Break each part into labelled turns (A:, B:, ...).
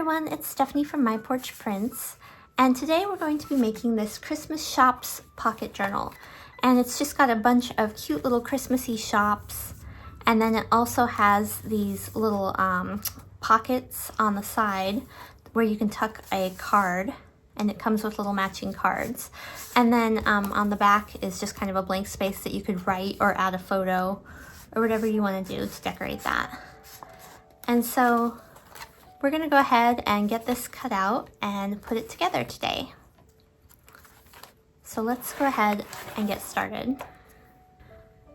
A: everyone, it's Stephanie from My Porch Prints, and today we're going to be making this Christmas Shops pocket journal. And it's just got a bunch of cute little Christmassy shops, and then it also has these little pockets on the side where you can tuck a card, and it comes with little matching cards. And then on the back is just kind of a blank space that you could write or add a photo or whatever you want to do to decorate that. And so we're going to go ahead and get this cut out and put it together today. So let's go ahead and get started.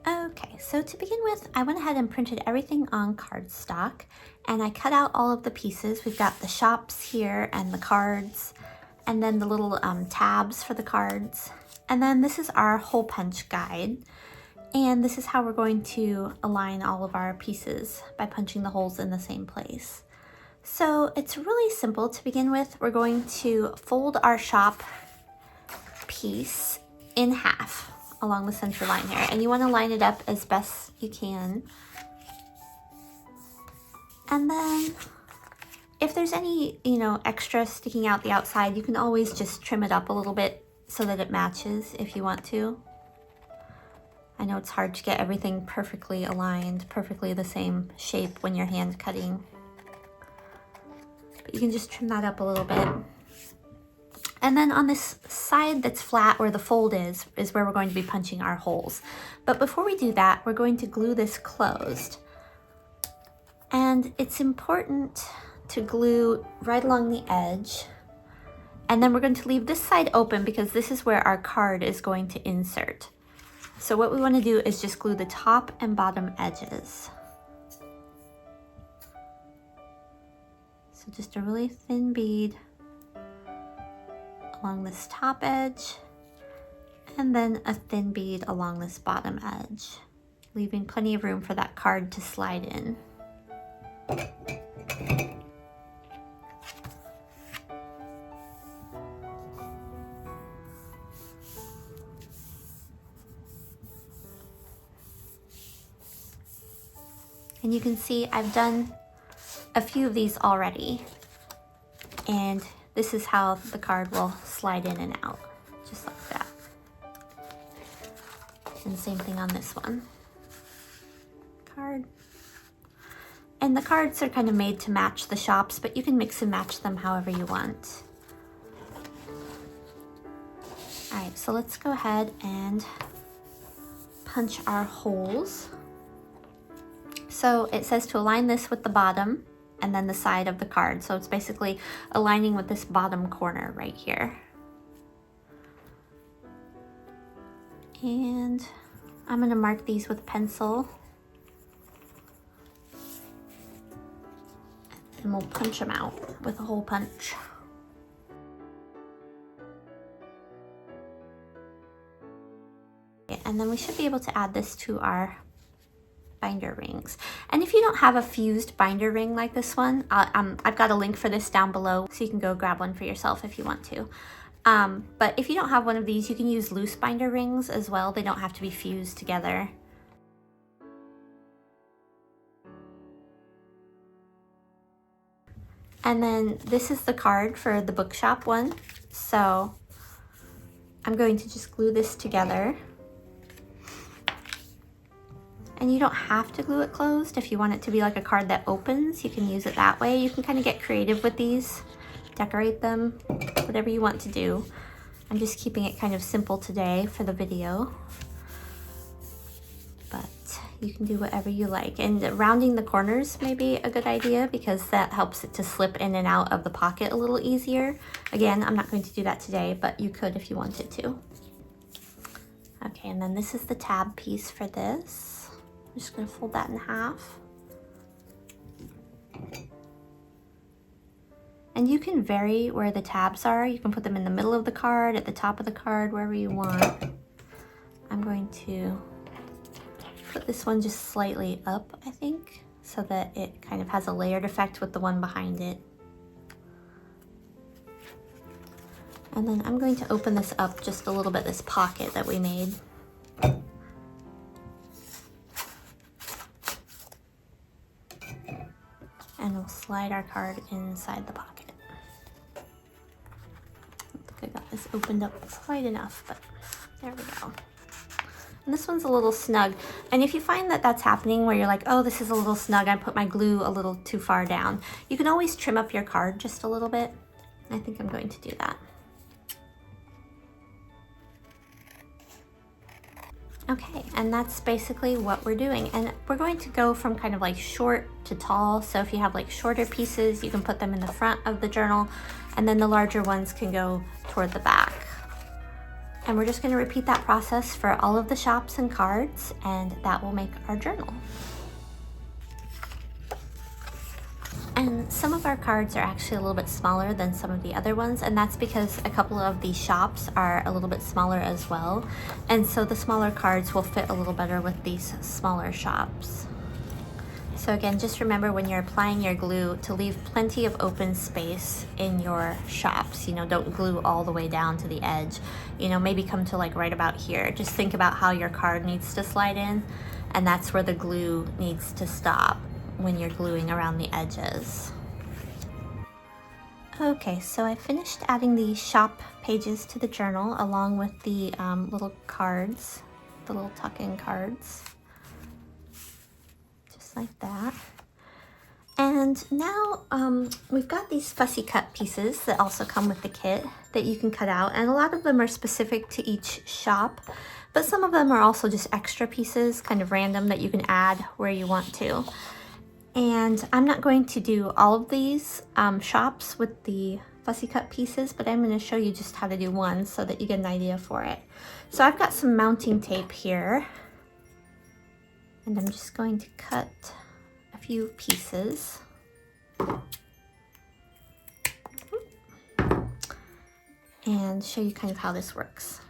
A: Okay, so to begin with, I went ahead and printed everything on cardstock, and I cut out all of the pieces. We've got the shops here and the cards, and then the little tabs for the cards. And then this is our hole punch guide. And this is how we're going to align all of our pieces by punching the holes in the same place. So it's really simple. To begin with, we're going to fold our shop piece in half along the center line here. And you want to line it up as best you can. And then if there's any, extra sticking out the outside, you can always just trim it up a little bit so that it matches if you want to. I know it's hard to get everything perfectly aligned, perfectly the same shape when you're hand cutting. But you can just trim that up a little bit. And then on this side that's flat where the fold is where we're going to be punching our holes. But before we do that, we're going to glue this closed. And it's important to glue right along the edge. And then we're going to leave this side open because this is where our card is going to insert. So what we want to do is just glue the top and bottom edges. So just a really thin bead along this top edge, and then a thin bead along this bottom edge, leaving plenty of room for that card to slide in. And you can see I've done a few of these already. And this is how the card will slide in and out, just like that. And same thing on this one. Card. And the cards are kind of made to match the shops, but you can mix and match them however you want. All right, so let's go ahead and punch our holes. So it says to align this with the bottom and then the side of the card. So it's basically aligning with this bottom corner right here. And I'm going to mark these with pencil. And we'll punch them out with a hole punch. And then we should be able to add this to our binder rings. And if you don't have a fused binder ring like this one, I've got a link for this down below, so you can go grab one for yourself if you want to. But if you don't have one of these, you can use loose binder rings as well. They don't have to be fused together. And then this is the card for the bookshop one. So I'm going to just glue this together. And you don't have to glue it closed. If you want it to be like a card that opens, you can use it that way. You can kind of get creative with these, decorate them, whatever you want to do. I'm just keeping it kind of simple today for the video. But you can do whatever you like. And rounding the corners may be a good idea because that helps it to slip in and out of the pocket a little easier. Again, I'm not going to do that today, but you could if you wanted to. Okay, and then this is the tab piece for this. I'm just going to fold that in half. And you can vary where the tabs are. You can put them in the middle of the card, at the top of the card, wherever you want. I'm going to put this one just slightly up, I think, so that it kind of has a layered effect with the one behind it. And then I'm going to open this up just a little bit, this pocket that we made. And we'll slide our card inside the pocket. I think I got this opened up quite enough, but there we go. And this one's a little snug. And if you find that that's happening where you're like, oh, this is a little snug, I put my glue a little too far down, you can always trim up your card just a little bit. I think I'm going to do that. Okay, and that's basically what we're doing. And we're going to go from kind of like short to tall. So if you have like shorter pieces, you can put them in the front of the journal, and then the larger ones can go toward the back. And we're just going to repeat that process for all of the shops and cards, and that will make our journal. And some of our cards are actually a little bit smaller than some of the other ones, and that's because a couple of the shops are a little bit smaller as well. And so the smaller cards will fit a little better with these smaller shops. So again, just remember when you're applying your glue to leave plenty of open space in your shops. You know, don't glue all the way down to the edge. You know, maybe come to like right about here. Just think about how your card needs to slide in, and that's where the glue needs to stop when you're gluing around the edges. Okay, so I finished adding the shop pages to the journal along with the little cards, the little tuck-in cards. Like that. And now we've got these fussy cut pieces that also come with the kit that you can cut out, and a lot of them are specific to each shop, but some of them are also just extra pieces, kind of random, that you can add where you want to. And I'm not going to do all of these shops with the fussy cut pieces, but I'm going to show you just how to do one so that you get an idea for it. So I've got some mounting tape here, and I'm just going to cut a few pieces. And show you kind of how this works.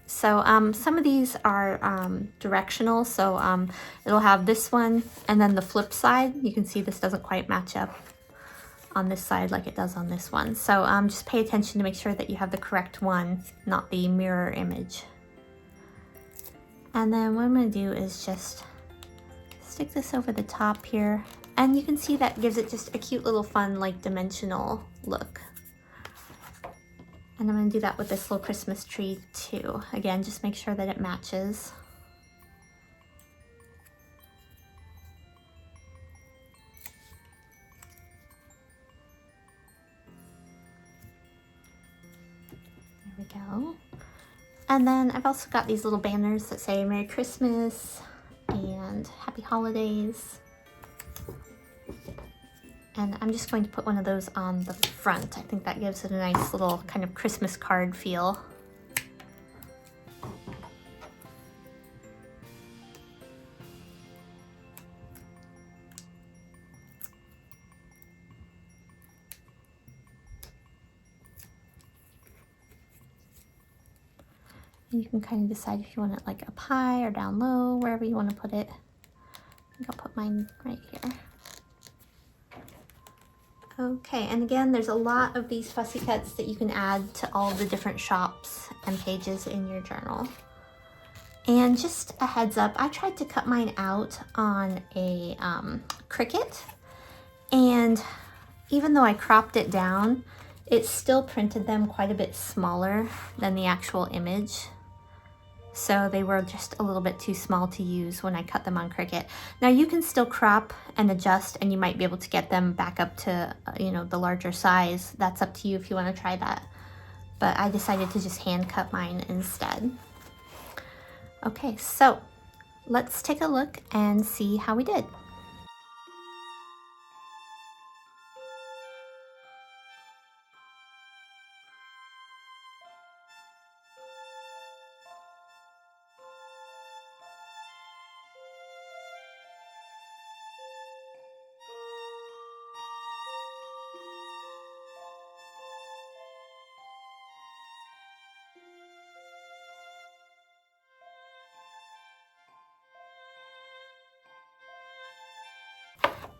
A: So some of these are directional, so it'll have this one and then the flip side. You can see this doesn't quite match up on this side like it does on this one. So just pay attention to make sure that you have the correct one, not the mirror image. And then what I'm going to do is just stick this over the top here, and you can see that gives it just a cute little fun like dimensional look. And I'm going to do that with this little Christmas tree too. Again, just make sure that it matches. There we go. And then I've also got these little banners that say Merry Christmas and Happy Holidays. And I'm just going to put one of those on the front. I think that gives it a nice little kind of Christmas card feel. And you can kind of decide if you want it like up high or down low, wherever you want to put it. I think I'll put mine right here. Okay, and again, there's a lot of these fussy cuts that you can add to all the different shops and pages in your journal. And just a heads up, I tried to cut mine out on a Cricut, and even though I cropped it down, it still printed them quite a bit smaller than the actual image. So they were just a little bit too small to use when I cut them on Cricut. Now you can still crop and adjust, and you might be able to get them back up to, you know, the larger size. That's up to you if you want to try that. But I decided to just hand cut mine instead. Okay, so let's take a look and see how we did.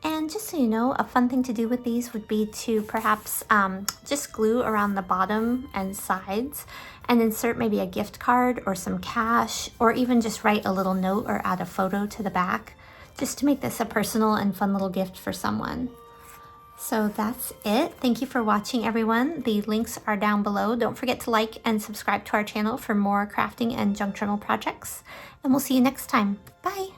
A: And just so you know, a fun thing to do with these would be to perhaps just glue around the bottom and sides and insert maybe a gift card or some cash, or even just write a little note or add a photo to the back, just to make this a personal and fun little gift for someone. So that's it. Thank you for watching, everyone. The links are down below. Don't forget to like and subscribe to our channel for more crafting and junk journal projects. And we'll see you next time. Bye.